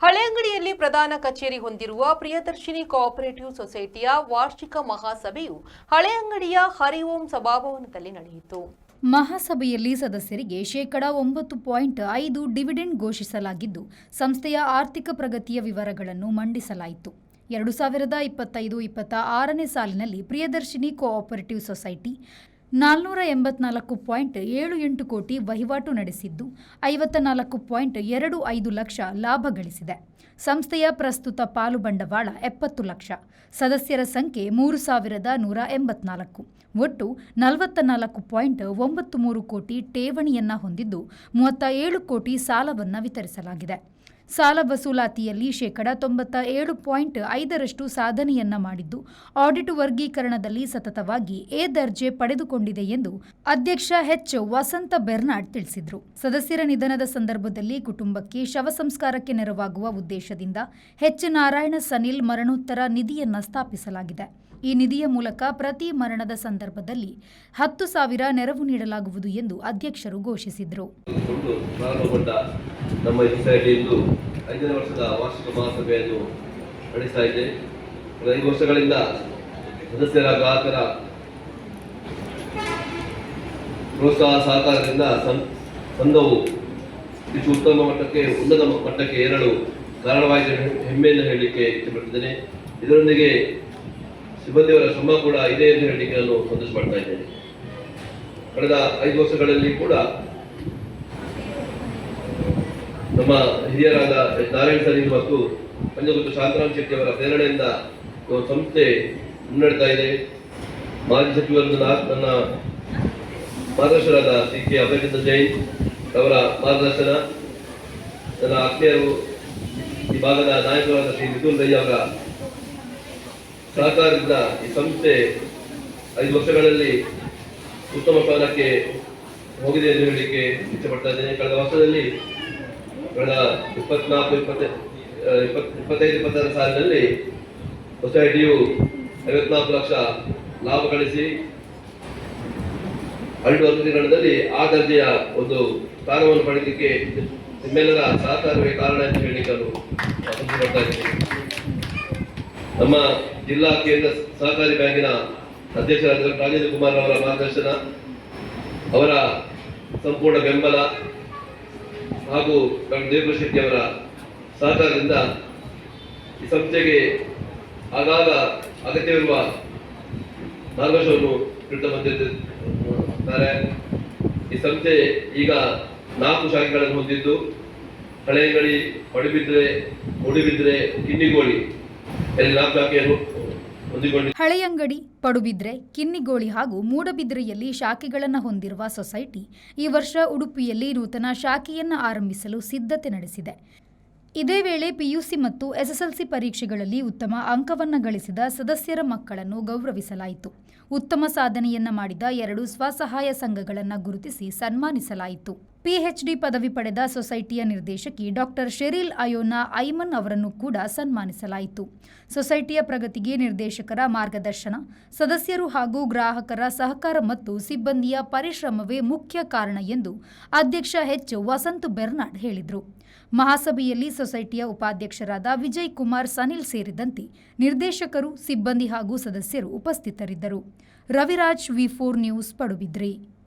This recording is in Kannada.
ಹಳೆಯಂಗಡಿಯಲ್ಲಿ ಪ್ರಧಾನ ಕಚೇರಿ ಹೊಂದಿರುವ ಪ್ರಿಯದರ್ಶಿನಿ ಕೋಆಪರೇಟಿವ್ ಸೊಸೈಟಿಯ ವಾರ್ಷಿಕ ಮಹಾಸಭೆಯು ಹಳೆಯಂಗಡಿಯ ಹರಿಓಂ ಸಭಾಭವನದಲ್ಲಿ ನಡೆಯಿತು. ಮಹಾಸಭೆಯಲ್ಲಿ ಸದಸ್ಯರಿಗೆ ಶೇಕಡಾ 9.5 ಡಿವಿಡೆಂಡ್ ಘೋಷಿಸಲಾಗಿದ್ದು, ಸಂಸ್ಥೆಯ ಆರ್ಥಿಕ ಪ್ರಗತಿಯ ವಿವರಗಳನ್ನು ಮಂಡಿಸಲಾಯಿತು. 2025-26ನೇ ಸಾಲಿನಲ್ಲಿ ಪ್ರಿಯದರ್ಶಿನಿ ಕೋಆಪರೇಟಿವ್ ಸೊಸೈಟಿ 484.78 ಕೋಟಿ ವಹಿವಾಟು ನಡೆಸಿದ್ದು 54.25 ಲಕ್ಷ ಲಾಭ ಗಳಿಸಿದೆ. ಸಂಸ್ಥೆಯ ಪ್ರಸ್ತುತ ಪಾಲು ಬಂಡವಾಳ 70 ಲಕ್ಷ. ಸದಸ್ಯರ ಸಂಖ್ಯೆ 3184. ಒಟ್ಟು 44.93 ಕೋಟಿ ಠೇವಣಿಯನ್ನ ಹೊಂದಿದ್ದು 37 ಕೋಟಿ ಸಾಲವನ್ನು ವಿತರಿಸಲಾಗಿದೆ. ಸಾಲ ವಸೂಲಾತಿಯಲ್ಲಿ ಶೇಕಡಾ 97.5ರಷ್ಟು ಸಾಧನೆಯನ್ನ ಮಾಡಿದ್ದು, ಆಡಿಟ್ ವರ್ಗೀಕರಣದಲ್ಲಿ ಸತತವಾಗಿ ಎ ದರ್ಜೆ ಪಡೆದುಕೊಂಡಿದೆ ಎಂದು ಅಧ್ಯಕ್ಷ ಎಚ್ ವಸಂತ ಬೆರ್ನಾಡ್ ತಿಳಿಸಿದರು. ಸದಸ್ಯರ ನಿಧನದ ಸಂದರ್ಭದಲ್ಲಿ ಕುಟುಂಬಕ್ಕೆ ಶವ ಸಂಸ್ಕಾರಕ್ಕೆ ನೆರವಾಗುವ ಉದ್ದೇಶದಿಂದ ಎಚ್ ನಾರಾಯಣ ಸನಿಲ್ ಮರಣೋತ್ತರ ನಿಧಿಯನ್ನ ಸ್ಥಾಪಿಸಲಾಗಿದೆ. ಈ ನಿಧಿಯ ಮೂಲಕ ಪ್ರತಿ ಮರಣದ ಸಂದರ್ಭದಲ್ಲಿ 10,000 ನೆರವು ನೀಡಲಾಗುವುದು ಎಂದು ಅಧ್ಯಕ್ಷರು ಘೋಷಿಸಿದರು. ನಮ್ಮ ಸೊಸೈಟಿಯಿಂದ 5ನೇ ವರ್ಷದ ವಾರ್ಷಿಕ ಮಹಾಸಭೆಯನ್ನು ನಡೆಸ್ತಾ ಇದೆ. 5 ವರ್ಷಗಳಿಂದ ಸದಸ್ಯರ ಗ್ರಾಹಕರ ಪ್ರೋತ್ಸಾಹ ಸಹಕಾರದಿಂದ ಸಂಘವು ಹೆಚ್ಚು ಉತ್ತಮ ಮಟ್ಟಕ್ಕೆ ಉನ್ನತ ಮಟ್ಟಕ್ಕೆ ಏರಲು ಕಾರಣವಾಗಿದೆ ಹೆಮ್ಮೆಯನ್ನು ಹೇಳಲಿಕ್ಕೆ ಇಷ್ಟಪಡ್ತಿದ್ದೇನೆ. ಇದರೊಂದಿಗೆ ಸಿಬ್ಬಂದಿಯವರ ಶ್ರಮ ಕೂಡ ಇದೆ ಎಂದು ಹೇಳಲಿಕ್ಕೆ ನಾನು ಸಂತೋಷ ಪಡ್ತಾ ಇದ್ದೇನೆ. ಕಳೆದ 5 ವರ್ಷಗಳಲ್ಲಿ ಕೂಡ ನಮ್ಮ ಹಿರಿಯರಾದ ನಾರಾಯಣ ಸನಿಲ್ ಮತ್ತು ಪಂಜಗುತ್ತು ಶಾಂತರಾಮ್ ಶೆಟ್ಟಿ ಅವರ ಪ್ರೇರಣೆಯಿಂದ ಸಂಸ್ಥೆ ಮುನ್ನಡೆತಾ ಇದೆ. ಮಾಜಿ ಸಚಿವರು ನನ್ನ ಮಾರ್ಗದರ್ಶನರಾದ ಸಿ ಕೆ ಅಭಯಚಂದ್ರ ಜೈನ್ ಅವರ ಮಾರ್ಗದರ್ಶನ, ನನ್ನ ಆತ್ಮೀಯರು ಈ ಭಾಗದ ನಾಯಕರಾದ ಶ್ರೀ ಮಿಥುನ್ ರೈ ಅವರ ಸಹಕಾರದಿಂದ ಈ ಸಂಸ್ಥೆ 5 ವರ್ಷಗಳಲ್ಲಿ ಉತ್ತಮ ಸ್ಥಾನಕ್ಕೆ ಹೋಗಿದೆ ಎಂದು ಹೇಳಲಿಕ್ಕೆ ಇಷ್ಟಪಡ್ತಾ ಇದ್ದೇನೆ. ಕಳೆದ ವರ್ಷದಲ್ಲಿ 25-26 ಸಾಲಿನಲ್ಲಿ ಸೊಸೈಟಿಯು 54 ಲಕ್ಷ ಲಾಭ ಗಳಿಸಿ ಆಡಿಟ್ ವರ್ಗೀಕರಣದಲ್ಲಿ ಆ ದರ್ಜೆಯ ಒಂದು ಸ್ಥಾನವನ್ನು ಪಡೆಯಲಿಕ್ಕೆ ನಿಮ್ಮೆಲ್ಲರ ಸಹಕಾರವೇ ಕಾರಣ ಎಂದು ಹೇಳಲಿಕ್ಕೆ ನಾನು ಸಂತೋಷಪಡ್ತಾ ಇದ್ದೇನೆ. ನಮ್ಮ ಜಿಲ್ಲಾ ಕೇಂದ್ರ ಸಹಕಾರಿ ಬ್ಯಾಂಕಿನ ಅಧ್ಯಕ್ಷರಾದ ರಾಜೇಂದ್ರ ಕುಮಾರ್ ಅವರ ಮಾರ್ಗದರ್ಶನ, ಅವರ ಸಂಪೂರ್ಣ ಬೆಂಬಲ ಹಾಗೂ ಡಾಕ್ಟರ್ ದೇವಪ್ರಕಾಶ್ ಶೆಟ್ಟಿ ಅವರ ಸಹಕಾರದಿಂದ ಈ ಸಂಸ್ಥೆಗೆ ಆಗಾಗ ಅಗತ್ಯವಿರುವ ಮಾರ್ಗದರ್ಶನವನ್ನು ನೀಡುತ್ತಾ ಬಂದಿದ್ದಾರೆ. ಈ ಸಂಸ್ಥೆ ಈಗ 4 ಶಾಖೆಗಳನ್ನು ಹೊಂದಿದ್ದು, ಹಳೆಯಂಗಡಿ, ಪಡುಬಿದ್ರೆ, ಮೂಡುಬಿದ್ರೆ, ಕಿನ್ನಿಗೋಳಿ ಎಲ್ಲ 4 ಶಾಖೆಯನ್ನು ಹೊಂದಿಕೊಂಡಿದೆ. ಹಳೆಯಂಗಡಿ, ಪಡುಬಿದ್ರೆ, ಕಿನ್ನಿಗೋಳಿ ಹಾಗೂ ಮೂಡಬಿದ್ರೆಯಲ್ಲಿ ಶಾಖೆಗಳನ್ನು ಹೊಂದಿರುವ ಸೊಸೈಟಿ ಈ ವರ್ಷ ಉಡುಪಿಯಲ್ಲಿ ನೂತನ ಶಾಖೆಯನ್ನು ಆರಂಭಿಸಲು ಸಿದ್ಧತೆ ನಡೆಸಿದೆ. ಇದೇ ವೇಳೆ ಪಿಯುಸಿ ಮತ್ತು ಎಸ್ಎಸ್ಎಲ್ಸಿ ಪರೀಕ್ಷೆಗಳಲ್ಲಿ ಉತ್ತಮ ಅಂಕವನ್ನು ಗಳಿಸಿದ ಸದಸ್ಯರ ಮಕ್ಕಳನ್ನು ಗೌರವಿಸಲಾಯಿತು. ಉತ್ತಮ ಸಾಧನೆಯನ್ನ ಮಾಡಿದ 2 ಸ್ವಸಹಾಯ ಸಂಘಗಳನ್ನು ಗುರುತಿಸಿ ಸನ್ಮಾನಿಸಲಾಯಿತು. ಪಿಎಚ್ಡಿ ಪದವಿ ಪಡೆದ ಸೊಸೈಟಿಯ ನಿರ್ದೇಶಕಿ ಡಾಕ್ಟರ್ ಶೆರಿಲ್ ಅಯೋನಾ ಐಮನ್ ಅವರನ್ನು ಕೂಡ ಸನ್ಮಾನಿಸಲಾಯಿತು. ಸೊಸೈಟಿಯ ಪ್ರಗತಿಗೆ ನಿರ್ದೇಶಕರ ಮಾರ್ಗದರ್ಶನ, ಸದಸ್ಯರು ಹಾಗೂ ಗ್ರಾಹಕರ ಸಹಕಾರ ಮತ್ತು ಸಿಬ್ಬಂದಿಯ ಪರಿಶ್ರಮವೇ ಮುಖ್ಯ ಕಾರಣ ಎಂದು ಅಧ್ಯಕ್ಷ ಎಚ್ ವಸಂತ ಬೆರ್ನಾಡ್ ಹೇಳಿದರು. ಮಹಾಸಭೆಯಲ್ಲಿ ಸೊಸೈಟಿಯ ಉಪಾಧ್ಯಕ್ಷರಾದ ವಿಜಯ್ ಕುಮಾರ್ ಸನಿಲ್ ಸೇರಿದಂತೆ ನಿರ್ದೇಶಕರು, ಸಿಬ್ಬಂದಿ ಹಾಗೂ ಸದಸ್ಯರು ಉಪಸ್ಥಿತರಿದ್ದರು. ರವಿರಾಜ್, ವಿ4 ನ್ಯೂಸ್, ಪಡುಬಿದ್ರಿ.